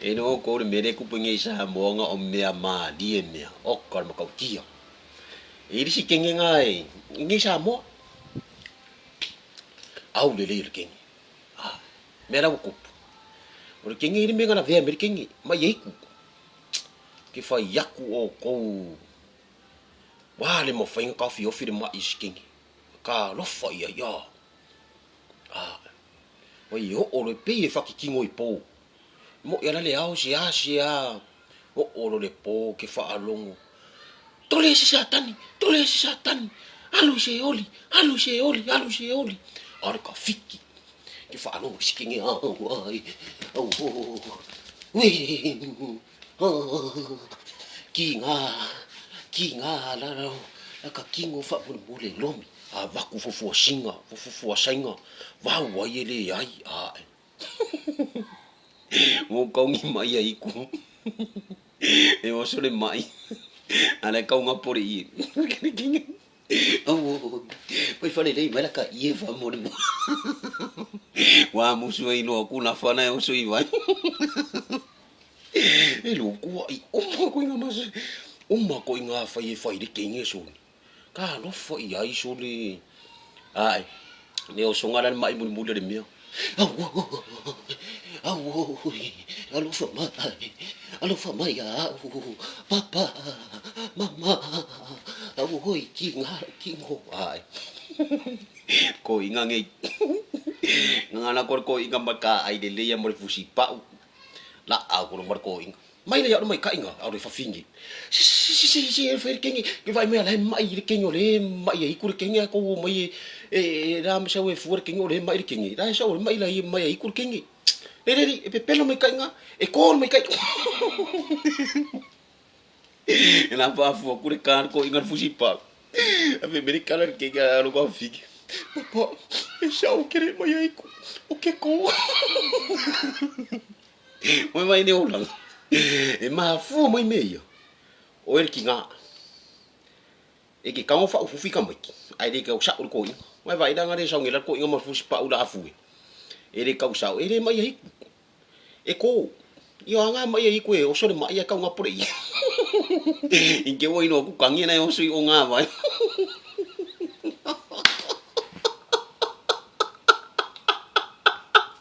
E no ko le mere ku pengi sa moanga o mea ma die mea. O ka ma ka kia. E risi kenge ngai. Ngi sa mo. Au le le kengi. Ah, mera ku. O le kengi ni menga na vea mere kengi. Ma ye ku. Ke fa yaku o ko. Wa le mo fa ka fi o fi de ma is kengi. Ka lo fa ya ya. Ah. O yo o le pe e fa ki kingo i po. Mo ia le au si asia. O le po ke fa alongo. Tole si satani, tole si satani. Alu se oli, alu se oli, alu se oli. Ar ka fiki. Ke fa alongo si kingi au ai. Au ho. Ui. Kinga la la. La ka kingo fa mule lomi. A vaku fofu singa, fofu sainga. Va wa ele ai ai. Mo kaungi mai ai ku. E o sole mai. Ala kaunga pore i. Oh, poi fale lei mai la ka ie fa mo. Wa musu ai no ku na fana e o so i vai. E lo ku ai o ma ko inga mas. O ma ko inga fai de kinge so. Ka no foi ai so le. Ai. Ne o songa la mai mu de mio. Alo fa mai ya, papa, mama, hoi kingo ai. Ko inga ngai. Ngana ko inga maka ai de le ya mo fusi pa. La a ko mo ko inga. Mai le ya mai ka inga, au fa fingi. Si e fer kengi, ke vai me la mai le kengo le mai ai ku le kengi ko mai e ram sa we for kengo le mai le kengi. Da sa mai la mai ai ku kengi. E pelo mai kai nga, e ko mai kai. E na fa fu ku le kan ko inga fusi pa. Ave americana ke ga ro ko figi. Papa, e sa o kere mai ai ku. O ke ko. Mai ne o lang. E ma fu mai meio. O el kinga. E ke kaung fa fu fika mai. Ai de ka sa ko i. Mai vai da ngare sa ngela ko inga ma fu pa ula afu. E de ka sa e de mai ai. E ko. Yo anga mai ai ko e o so de mai ka nga por i. In ke wo ino ku kangi na o sui o nga vai.